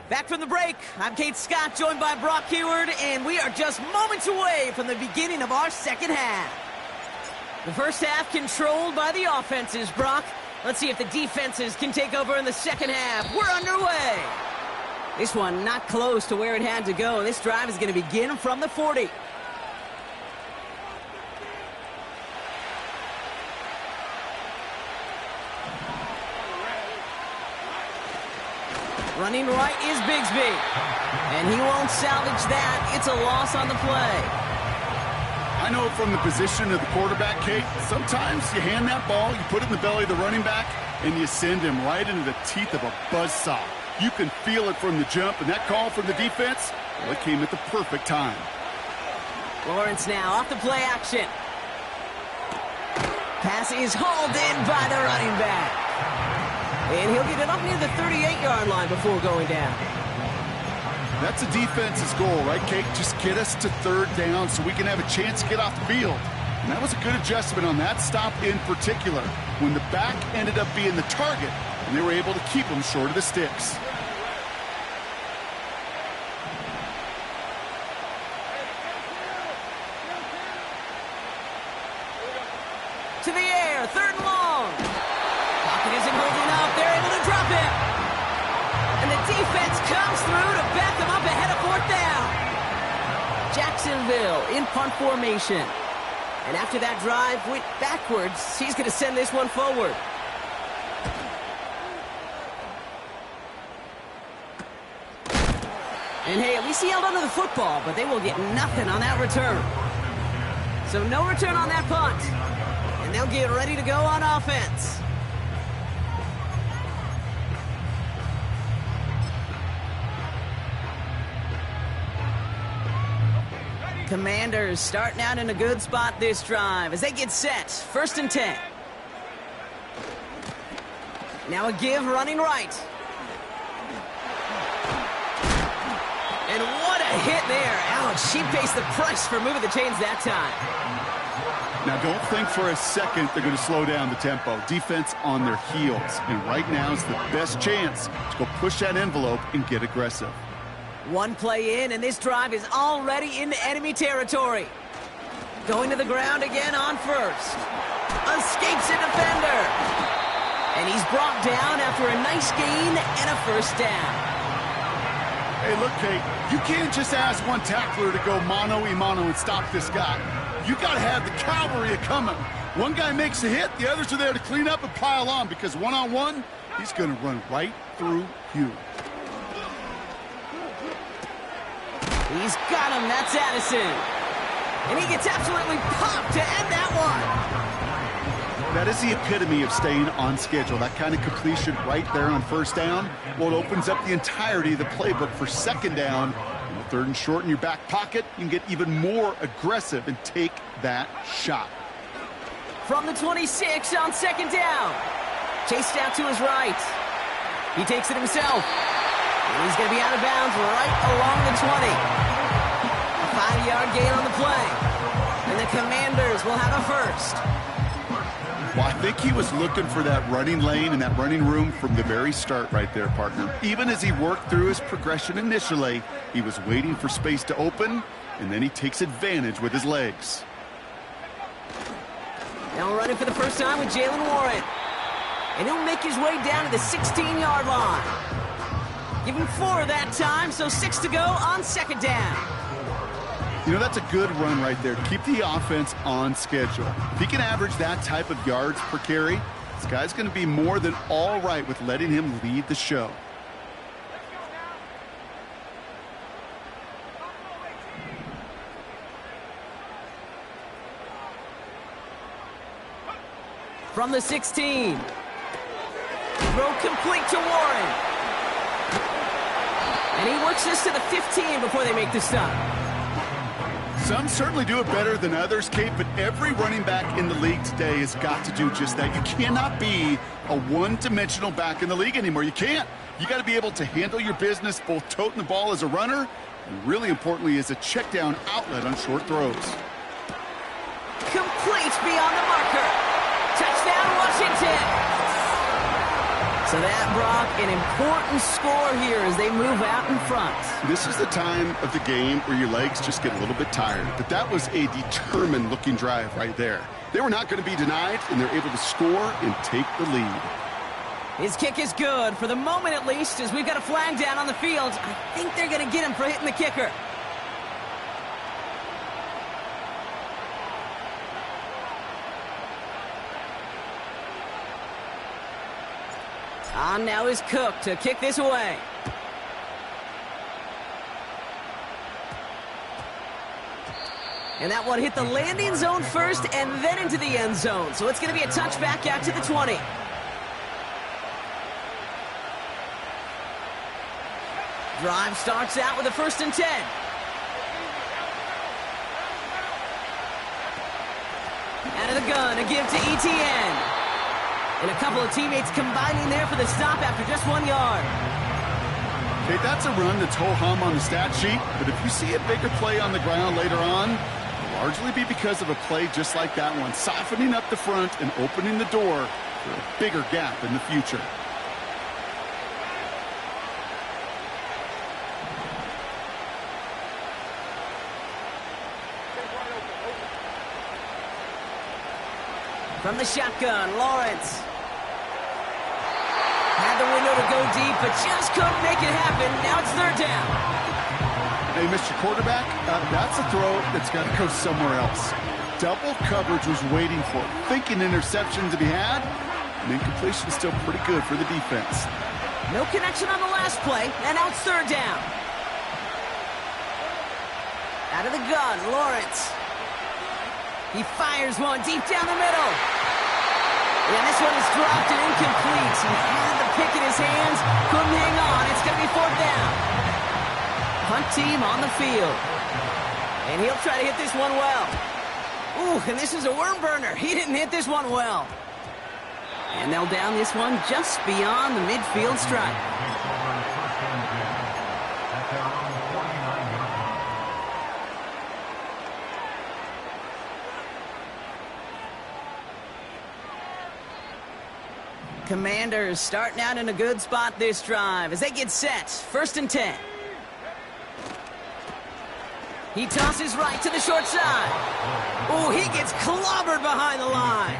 Back from the break, I'm Kate Scott, joined by Brock Heward, and we are just moments away from the beginning of our second half. The first half controlled by the offenses, Brock. Let's see if the defenses can take over in the second half. We're underway. This one not close to where it had to go. This drive is going to begin from the 40. Running right is Bigsby. And he won't salvage that. It's a loss on the play.
I know from the position of the quarterback, Kate, sometimes you hand that ball, you put it in the belly of the running back, and you send him right into the teeth of a buzzsaw. You can feel it from the jump, and that call from the defense, well, it came at the perfect time.
Lawrence now off the play action. Pass is hauled in by the running back. And he'll get it up near the 38-yard line before going down.
That's a defense's goal, right, Kate? Just get us to 3rd down so we can have a chance to get off the field. And that was a good adjustment on that stop in particular, when the back ended up being the target, and they were able to keep him short of the sticks.
To the air, 3rd and long. Pocket isn't holding up. They're able to drop him. And the defense comes through to back them up ahead of 4th down. Jacksonville in punt formation. And after that drive went backwards, he's going to send this one forward. And hey, at least he held onto the football, but they will get nothing on that return. So no return on that punt. And they'll get ready to go on offense. Commanders starting out in a good spot this drive as they get set. 1st and 10. Now a give running right. And what a hit there. Ouch, she pays the price for moving the chains that time.
Now, don't think for a second they're going to slow down the tempo. Defense on their heels. And right now is the best chance to go push that envelope and get aggressive.
One play in, and this drive is already into enemy territory. Going to the ground again on 1st. Escapes a defender. And he's brought down after a nice gain and a 1st down.
Hey, look, Kate, you can't just ask one tackler to go mano-a-mano and stop this guy. You got to have the cavalry coming. One guy makes a hit, the others are there to clean up and pile on, because one-on-one, he's going to run right through you.
He's got him. That's Addison. And he gets absolutely popped to end that one.
That is the epitome of staying on schedule. That kind of completion right there on 1st down. Well, it opens up the entirety of the playbook for 2nd down. And with 3rd and short in your back pocket, you can get even more aggressive and take that shot.
From the 26 on 2nd down. Chased out to his right. He takes it himself. And he's going to be out of bounds right along the 20. A 5-yard gain on the play. And the Commanders will have a 1st.
Well, I think he was looking for that running lane and that running room from the very start right there, partner. Even as he worked through his progression initially, he was waiting for space to open, and then he takes advantage with his legs.
Now running for the first time with Jalen Warren. And he'll make his way down to the 16-yard line. Give him 4 that time, so 6 to go on second down.
You know, that's a good run right there to keep the offense on schedule. If he can average that type of yards per carry, this guy's going to be more than all right with letting him lead the show.
From the 16. Throw complete to Warren. And he works this to the 15 before they make the stop.
Some certainly do it better than others, Kate, but every running back in the league today has got to do just that. You cannot be a one-dimensional back in the league anymore. You can't. You got to be able to handle your business, both toting the ball as a runner, and really importantly as a check-down outlet on short throws.
Complete beyond the marker. Touchdown, Washington. So that, Brock, an important score here as they move out in front.
This is the time of the game where your legs just get a little bit tired. But that was a determined-looking drive right there. They were not going to be denied, and they're able to score and take the lead.
His kick is good, for the moment at least, as we've got a flag down on the field. I think they're going to get him for hitting the kicker. On now is Cook to kick this away. And that one hit the landing zone first and then into the end zone. So it's going to be a touchback out to the 20. Drive starts out with a 1st and 10. Out of the gun, a give to ETN. And a couple of teammates combining there for the stop after just 1 yard.
Okay, that's a run that's ho-hum on the stat sheet, but if you see a bigger play on the ground later on, it'll largely be because of a play just like that one, softening up the front and opening the door for a bigger gap in the future.
From the shotgun, Lawrence. Had the window to go deep, but just couldn't make it happen. Now it's 3rd down.
Hey, Mr. Quarterback, that's a throw that's got to go somewhere else. Double coverage was waiting for it. Thinking interception to be had, and incompletion is still pretty good for the defense.
No connection on the last play, and now it's 3rd down. Out of the gun, Lawrence. He fires one deep down the middle. And this one is dropped and incomplete. He had the pick in his hands, couldn't hang on. It's going to be 4th down. Punt team on the field. And he'll try to hit this one well. Ooh, and this is a worm burner. He didn't hit this one well. And they'll down this one just beyond the midfield stripe. Commanders starting out in a good spot this drive as they get set. 1st and 10. He tosses right to the short side. Oh, he gets clobbered behind the line.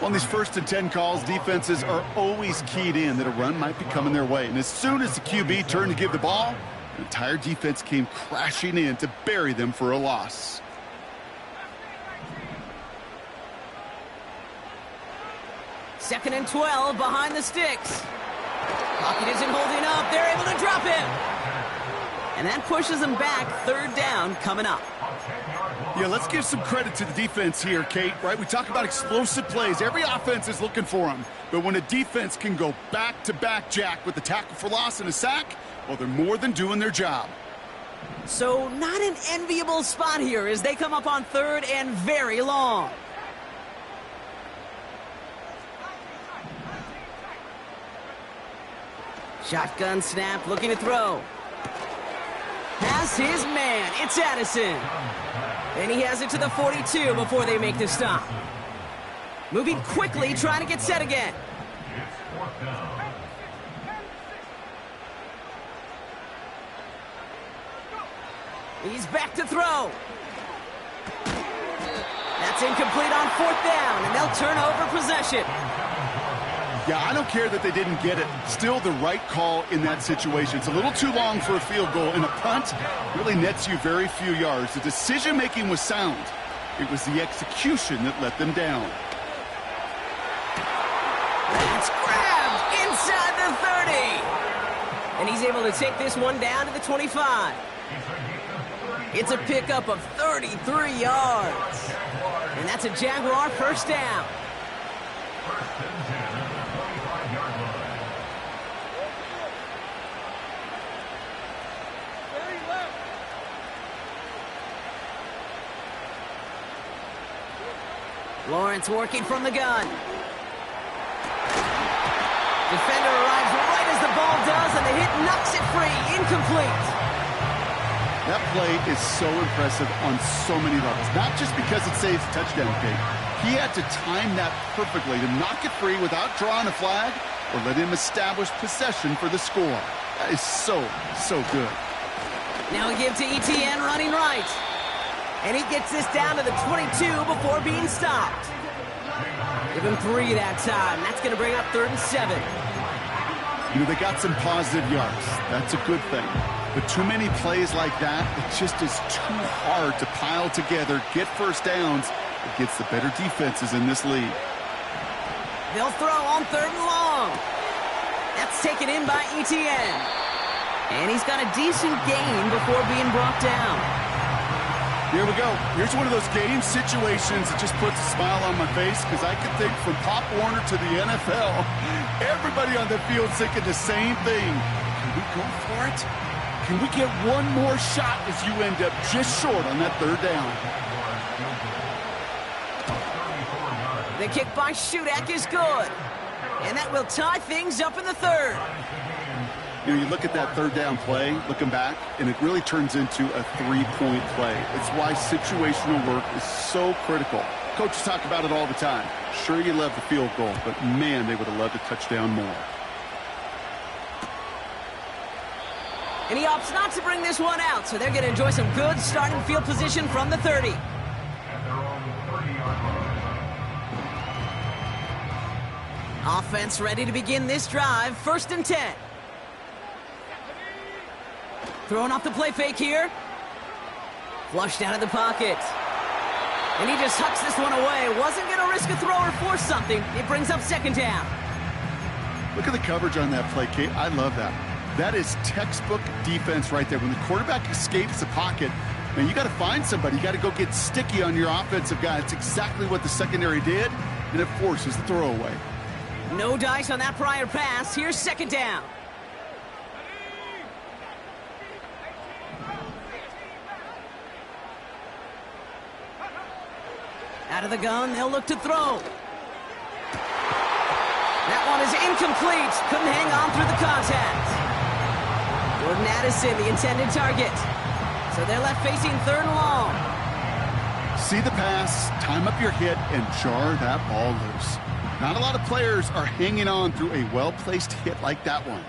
On these 1st and 10 calls, defenses are always keyed in that a run might be coming their way. And as soon as the QB turned to give the ball, the entire defense came crashing in to bury them for a loss.
Second and 12 behind the sticks. Pocket isn't holding up. They're able to drop him. And that pushes them back. 3rd down coming up.
Yeah, let's give some credit to the defense here, Kate, right? We talk about explosive plays. Every offense is looking for them. But when a defense can go back-to-back, Jack, with a tackle for loss and a sack, well, they're more than doing their job.
So not an enviable spot here as they come up on 3rd and very long. Shotgun snap, looking to throw. Has his man. It's Addison. And he has it to the 42 before they make the stop. Moving quickly, trying to get set again. He's back to throw. That's incomplete on 4th down, and they'll turn over possession.
Yeah, I don't care that they didn't get it. Still the right call in that situation. It's a little too long for a field goal, and a punt really nets you very few yards. The decision-making was sound. It was the execution that let them down.
That's grabbed inside the 30. And he's able to take this one down to the 25. It's a pickup of 33 yards. And that's a Jaguar first down. Lawrence working from the gun. Defender arrives right as the ball does, and the hit knocks it free. Incomplete.
That play is so impressive on so many levels. Not just because it saves a touchdown, Kate. He had to time that perfectly to knock it free without drawing a flag or let him establish possession for the score. That is so good.
Now we give to Etienne running right. And he gets this down to the 22 before being stopped. Give him 3 that time. That's going to bring up 3rd and 7.
You know, they got some positive yards. That's a good thing. But too many plays like that, it just is too hard to pile together, get first downs against the better defenses in this league.
They'll throw on 3rd and long. That's taken in by Etienne. And he's got a decent gain before being brought down.
Here we go. Here's one of those game situations that just puts a smile on my face, because I can think from Pop Warner to the NFL, everybody on the field thinking the same thing. Can we go for it? Can we get one more shot as you end up just short on that 3rd down?
The kick by Shudak is good. And that will tie things up in the 3rd.
You know, you look at that 3rd down play, looking back, and it really turns into a 3-point play. It's why situational work is so critical. Coaches talk about it all the time. Sure, you love the field goal, but man, they would have loved a touchdown more.
And he opts not to bring this one out, so they're going to enjoy some good starting field position from the 30. Offense ready to begin this drive. 1st and 10. Throwing off the play fake here. Flushed out of the pocket. And he just hucks this one away. Wasn't going to risk a throw or force something. It brings up 2nd down.
Look at the coverage on that play, Kate. I love that. That is textbook defense right there. When the quarterback escapes the pocket, man, you got to find somebody. You got to go get sticky on your offensive guy. It's exactly what the secondary did, and it forces the throwaway.
No dice on that prior pass. Here's 2nd down. Out of the gun, they'll look to throw. That one is incomplete. Couldn't hang on through the contact. Jordan Addison, the intended target. So they're left facing 3rd and long.
See the pass, time up your hit, and jar that ball loose. Not a lot of players are hanging on through a well-placed hit like that one.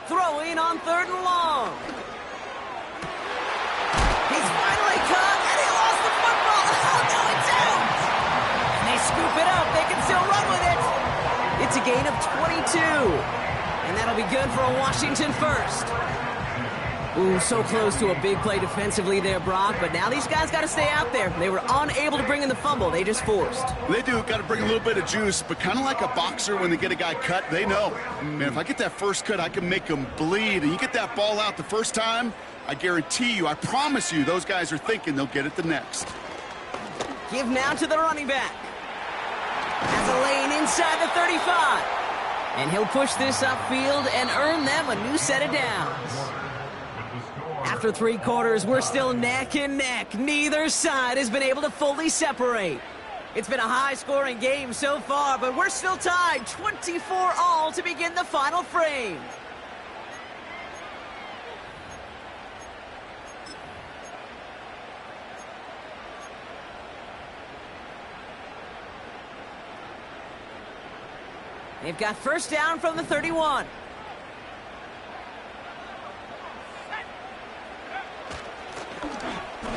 Throwing on 3rd and long. He's finally caught, and he lost the football. Oh, no, it's out. And they scoop it up. They can still run with it. It's a gain of 22. And that'll be good for a Washington first. Ooh, so close to a big play defensively there, Brock. But now these guys got to stay out there. They were unable to bring in the fumble. They just forced.
They do. Got to bring a little bit of juice. But kind of like a boxer when they get a guy cut, they know. Man, if I get that first cut, I can make them bleed. And you get that ball out the first time, I guarantee you, I promise you, those guys are thinking they'll get it the next.
Give now to the running back. Has a lane inside the 35. And he'll push this upfield and earn them a new set of downs. After 3 quarters, we're still neck and neck. Neither side has been able to fully separate. It's been a high-scoring game so far, but we're still tied 24-all to begin the final frame. They've got first down from the 31.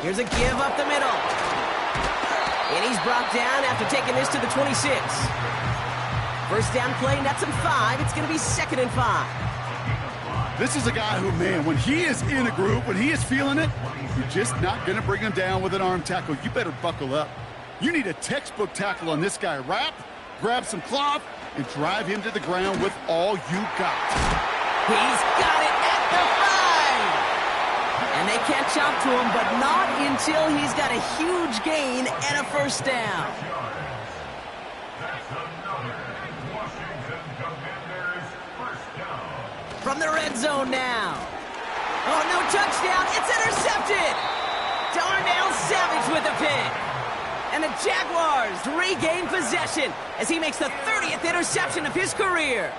Here's a give up the middle. And he's brought down after taking this to the 26. First down play, nets him 5. It's going to be 2nd and 5.
This is a guy who, man, when he is in a group, when he is feeling it, you're just not going to bring him down with an arm tackle. You better buckle up. You need a textbook tackle on this guy. Wrap, grab some cloth, and drive him to the ground with all you got.
He's got it at the 5. And they catch up to him, but not until he's got a huge gain and a first down. From the red zone now. Oh, no touchdown. It's intercepted. Darnell Savage with a pick. And the Jaguars regain possession as he makes the 30th interception of his career.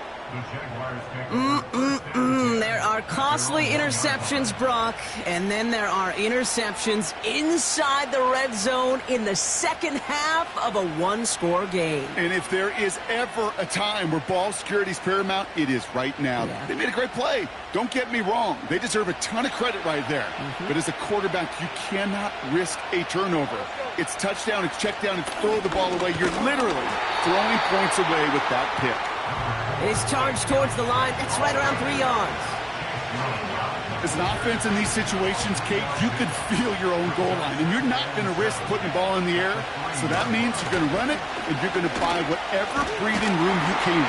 There are costly interceptions, Brock, and then there are interceptions inside the red zone in the second half of a one-score game.
And if there is ever a time where ball security is paramount, it is right now.
Yeah.
They made a great play. Don't get me wrong. They deserve a ton of credit right there. But as a quarterback, you cannot risk a turnover. It's touchdown, it's check down, it's throw the ball away. You're literally throwing points away with that pick.
It is charged towards the line. That's right around 3 yards.
As an offense in these situations, Kate, you could feel your own goal line, and you're not going to risk putting the ball in the air. So that means you're going to run it, and you're going to buy whatever breathing room you can.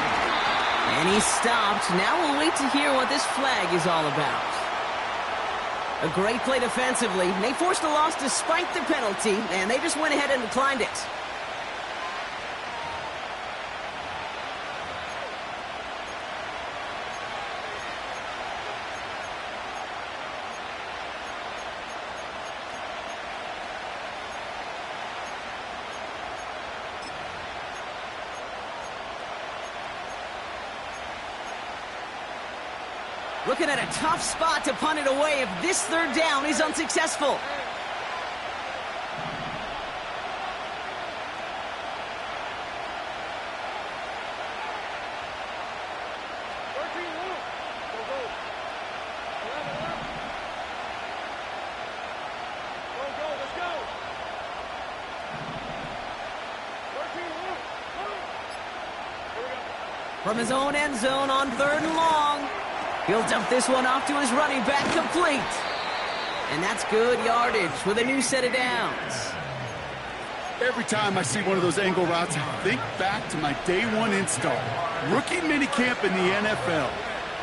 And he stopped. Now we'll wait to hear what this flag is all about. A great play defensively. They forced a loss despite the penalty, and they just went ahead and declined it. Looking at a tough spot to punt it away if this third down is unsuccessful. From his own end zone on 3rd and long. He'll dump this one off to his running back, complete. And that's good yardage with a new set of downs.
Every time I see one of those angle routes, I think back to my day one install. Rookie minicamp in the NFL.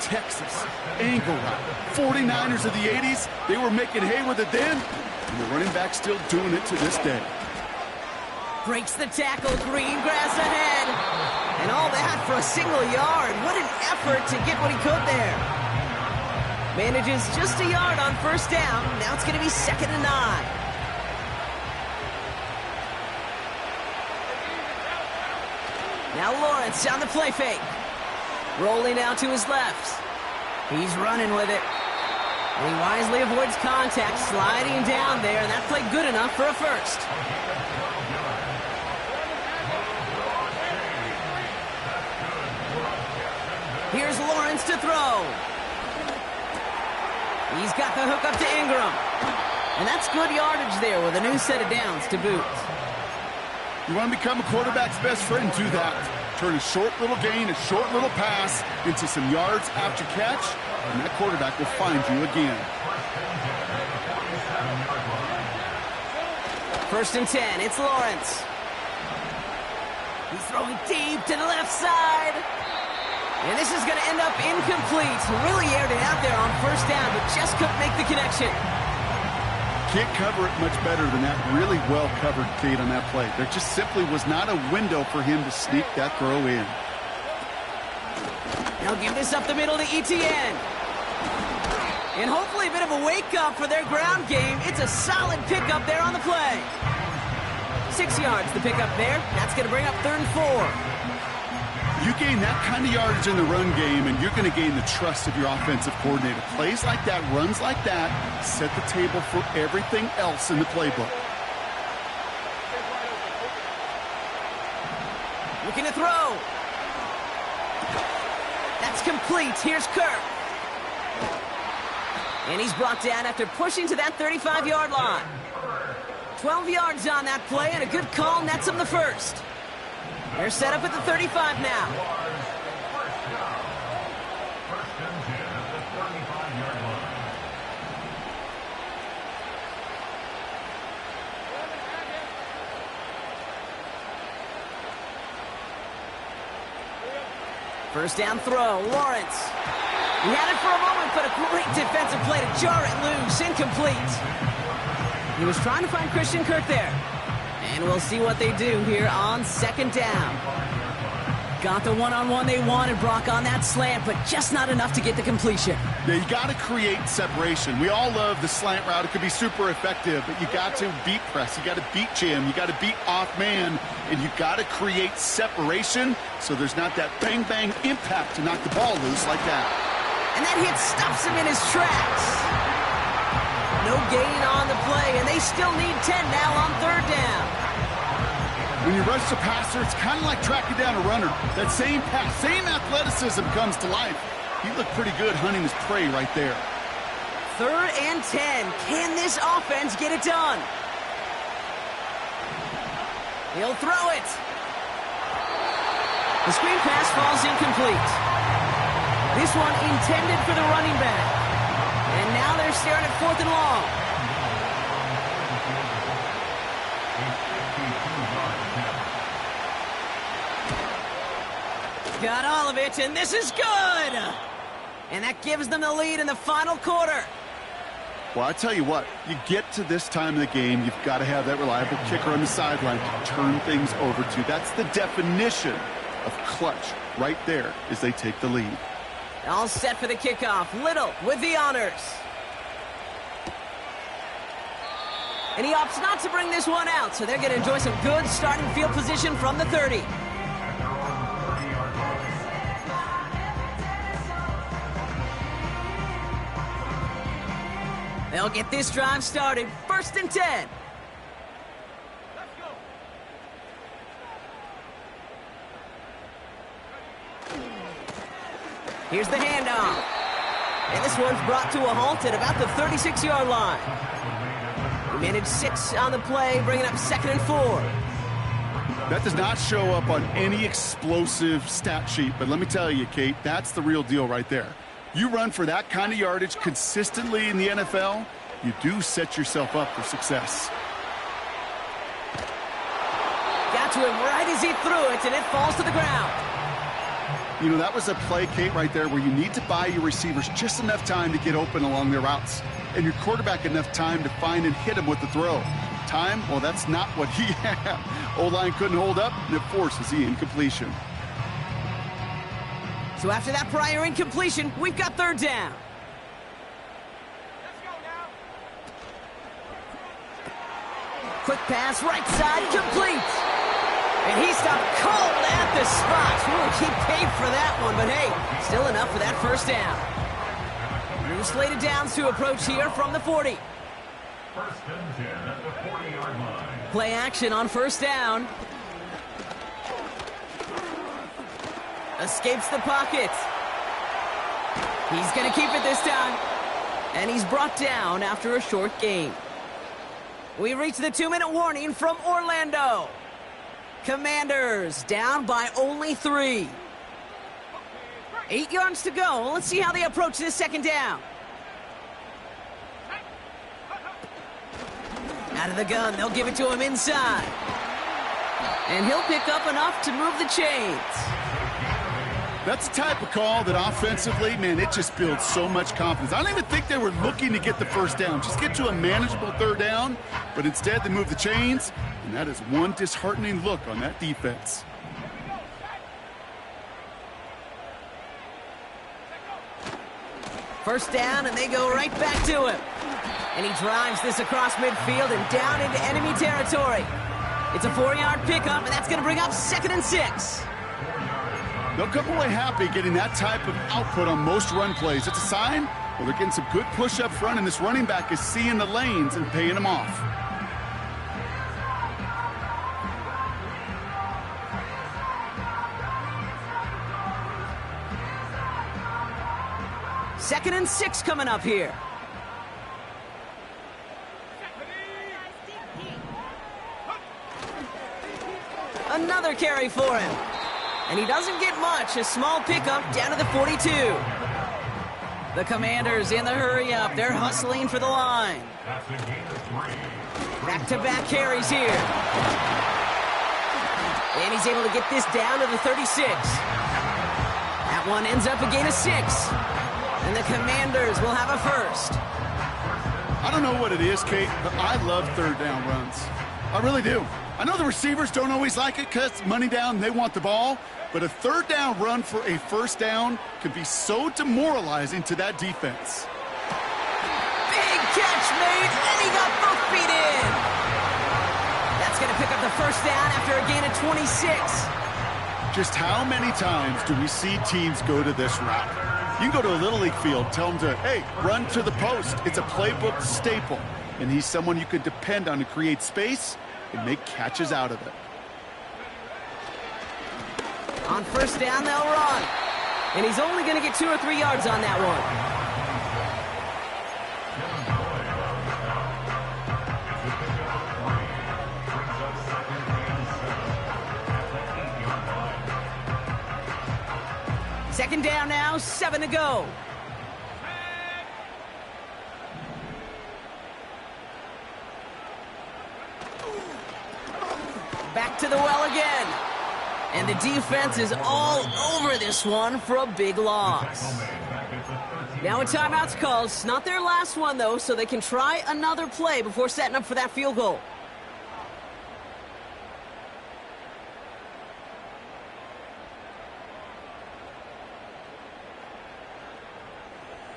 Texas, angle route. 49ers of the 80s, they were making hay with it then, and the running back's still doing it to this day.
Breaks the tackle, green grass ahead. And all that for a single yard. What an effort to get what he could there. Manages just a yard on first down. Now it's going to be 2nd and 9. Now Lawrence on the play fake. Rolling out to his left. He's running with it. And he wisely avoids contact, sliding down there, and that played good enough for a first. Here's Lawrence to throw. He's got the hook up to Ingram. And that's good yardage there with a new set of downs to boot.
You want to become a quarterback's best friend, do that. Turn a short little gain, a short little pass into some yards after catch, and that quarterback will find you again.
1st and 10, it's Lawrence. He's throwing deep to the left side. And this is going to end up incomplete. Really aired it out there on first down, but just couldn't make the connection.
Can't cover it much better than that. Really well covered, Kate, on that play. There just simply was not a window for him to sneak that throw in.
They'll give this up the middle to Etienne. And hopefully a bit of a wake-up for their ground game. It's a solid pickup there on the play. 6 yards the pickup there. That's going to bring up 3rd and 4.
You gain that kind of yardage in the run game, and you're going to gain the trust of your offensive coordinator. Plays like that, runs like that, set the table for everything else in the playbook.
Looking to throw. That's complete. Here's Kirk. And he's brought down after pushing to that 35-yard line. 12 yards on that play, and a good call nets them the first. They're set up at the 35 now. First down throw, Lawrence. He had it for a moment, but a great defensive play to jar it loose. Incomplete. He was trying to find Christian Kirk there. And we'll see what they do here on second down. Got the one-on-one they wanted, Brock, on that slant, but just not enough to get the completion.
Yeah, you got to create separation. We all love the slant route. It could be super effective, but you got to beat press. You got to beat jam. You got to beat off man, and you got to create separation so there's not that bang-bang impact to knock the ball loose like that.
And that hit stops him in his tracks. No gain on the play, and they still need 10 now on third down.
When you rush the passer, it's kind of like tracking down a runner. That same pass, same athleticism comes to life. He looked pretty good hunting his prey right there.
Third and 10. Can this offense get it done? He'll throw it. The screen pass falls incomplete. This one intended for the running back. And now they're staring at 4th and long. Got all of it, and this is good! And that gives them the lead in the final quarter.
Well, I tell you what, you get to this time of the game, you've got to have that reliable kicker on the sideline to turn things over to. That's the definition of clutch right there as they take the lead.
All set for the kickoff. Little with the honors. And he opts not to bring this one out, so they're going to enjoy some good starting field position from the 30. They'll get this drive started. 1st and 10. Here's the handoff. And this one's brought to a halt at about the 36-yard line. We managed 6 on the play, bringing up 2nd and 4.
That does not show up on any explosive stat sheet, but let me tell you, Kate, that's the real deal right there. You run for that kind of yardage consistently in the NFL, you do set yourself up for success.
Got to him right as he threw it, and it falls to the ground.
You know, that was a play, Kate, right there where you need to buy your receivers just enough time to get open along their routes, and your quarterback enough time to find and hit him with the throw. Time, well, that's not what he had. O-line couldn't hold up, and it forces the incompletion.
So after that prior incompletion, we've got 3rd down.
Let's go now.
Quick pass, right side, complete. And he stopped cold at the spot. We'll keep paid for that one, but hey, still enough for that 1st down. New slated downs to approach here from the 40.
1st and 10 at the 40-yard line.
Play action on 1st down. Escapes the pocket. He's going to keep it this time. And he's brought down after a short gain. We reach the 2-minute warning from Orlando. Commanders down by only 3. 8 yards to go. Let's see how they approach this 2nd down. Out of the gun, they'll give it to him inside. And he'll pick up enough to move the chains.
That's the type of call that offensively, man, it just builds so much confidence. I don't even think they were looking to get the 1st down. Just get to a manageable 3rd down, but instead they move the chains, and that is one disheartening look on that defense.
First down, and they go right back to him. And he drives this across midfield and down into enemy territory. It's a 4-yard pickup, and that's going to bring up 2nd and 6.
They'll come away happy getting that type of output on most run plays. It's a sign, well, they're getting some good push up front, and this running back is seeing the lanes and paying them off.
Second and 6 coming up here. another carry for him. And he doesn't get much, a small pickup down to the 42. The Commanders in the hurry-up. They're hustling for the line. Back-to-back carries here. And he's able to get this down to the 36. That one ends up a gain of 6. And the Commanders will have a first.
I don't know what it is, Kate, but I love third down runs. I really do. I know the receivers don't always like it because money down, they want the ball. But a third down run for a first down can be so demoralizing to that defense.
Big catch made, and he got both feet in. That's going to pick up the first down after a gain of 26.
Just how many times do we see teams go to this route? You can go to a Little League field, tell them to, hey, run to the post. It's a playbook staple. And he's someone you could depend on to create space and make catches out of it.
On first down, they'll run. And he's only going to get 2 or 3 yards on that one. Second down now, 7 to go. Back to the well again. And the defense is all over this one for a big loss. Now a timeout's called. It's not their last one, though, so they can try another play before setting up for that field goal.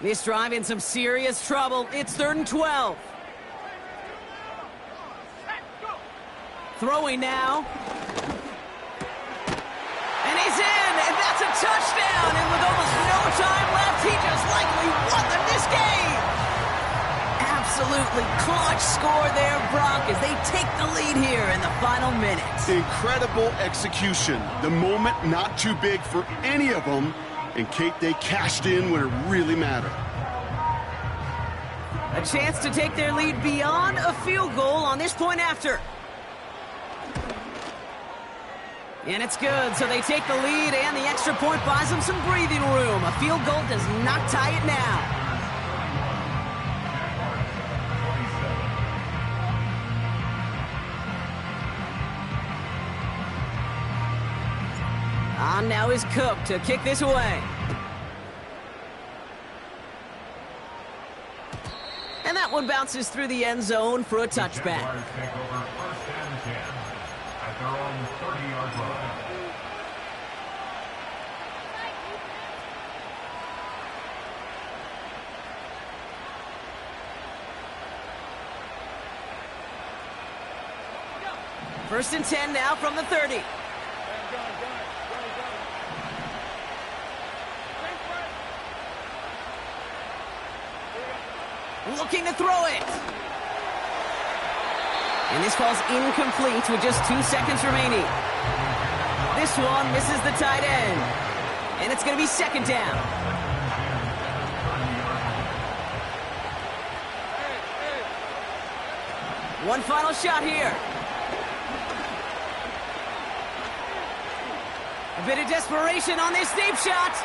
This drive in some serious trouble. It's 3rd and 12. Throwing now. And he's in, and that's a touchdown. And with almost no time left, he just likely won them this game. Absolutely clutch score there, Brock, as they take the lead here in the final minutes.
Incredible execution. The moment not too big for any of them. And, Kate, they cashed in when it really mattered.
A chance to take their lead beyond a field goal on this point after. And it's good, so they take the lead, and the extra point buys them some breathing room. A field goal does not tie it now. On now is Cook to kick this away. And that one bounces through the end zone for a touchback.
Take over first and 10 at their own 30-yard line.
First and 10 now from the 30. Looking to throw it. And this falls incomplete with just 2 seconds remaining. This one misses the tight end. And it's going to be second down. One final shot here. A bit of desperation on this deep shot.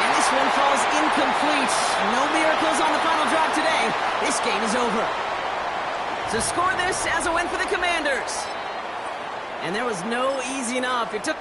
And this one falls incomplete. No miracles on the final drive today. This game is over. So score this as a win for the Commanders. And there was no easing up. It took...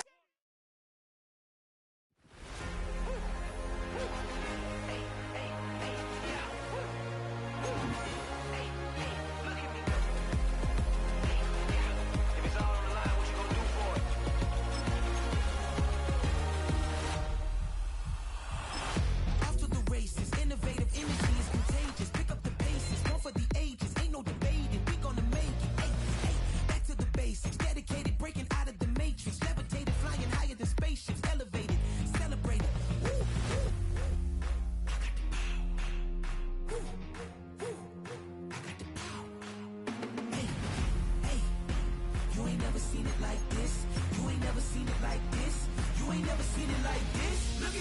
seen it like this. You ain't never seen it like this. You ain't never seen it like this. Look